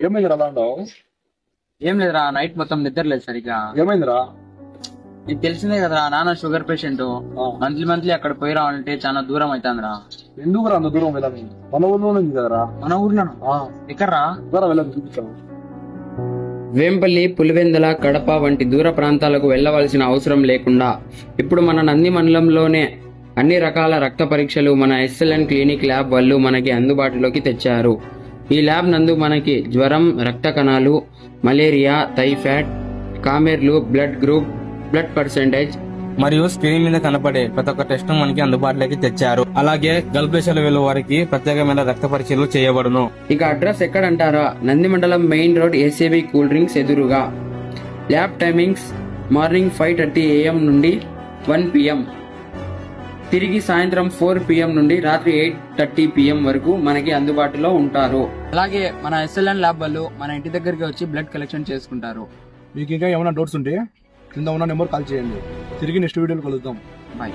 ఏమైందిరా అలా ఉన్నావు? ఏం లేదురా, నైట్ మొత్తం నిద్ర లేదు సరిగ్గా. ఏమైందిరా? నీకు తెలిసిందే కదరా, నాన్న షుగర్ పేషెంట్. మంత్లీ అక్కడ పోయి రావాలంటే చాలా దూరం అవుతుందిరా. ఎందుకు రా అంత దూరం వెళ్ళాలి? మన ఊర్లోనే ఉంది కదరా. మన ఊర్లో ఎక్కడరా? వెళ్ళాలి, చూపించాము. వేంపల్లి, పులివెందుల, కడప వంటి దూర ప్రాంతాలకు వెళ్లవలసిన అవసరం లేకుండా ఇప్పుడు మన నంది మండలంలోనే అన్ని రకాల రక్త పరీక్షలు మన ఎస్ఎల్ఎన్ క్లినిక్ ల్యాబ్ వాళ్ళు మనకి అందుబాటులోకి తెచ్చారు. ఈ ల్యాబ్ నందు మనకి జ్వరం, రక్త కణాలు, మలేరియా, టైఫాయిడ్, కామెర్లు, బ్లడ్ గ్రూప్, బ్లడ్ పర్సెంటేజ్ మరియు స్క్రీన్ మీద కనపడే ప్రతి ఒక్క టెస్ట్ మనకి అందుబాటులోకి తెచ్చారు. అలాగే గల్బ్లేషన్ల వేలు వారికి ప్రత్యేకమైన రక్త పరీక్షలు చేయబడును. ఇక అడ్రస్ ఎక్కడంటారా? నంది మండలం main road, ACB cool drinks ఎదురుగా. ల్యాబ్ టైమింగ్స్ మార్నింగ్ 5:30 AM నుండి 1 PM, తిరిగి సాయంత్రం 4 PM నుండి రాత్రి 8:30 PM వరకు మనకి అందుబాటులో ఉంటారు. అలాగే మన ఎస్ఎల్ఎన్ ల్యాబ్ వాళ్ళు మన ఇంటి దగ్గరికి వచ్చి బ్లడ్ కలెక్షన్ చేసుకుంటారు. మీకు ఇంకా ఏమైనా డౌట్స్ ఉంటే కింద ఉన్న నెంబర్ కాల్ చేయండి. తిరిగి నెక్స్ట్ వీడియోలో కలుద్దాం. బాయ్.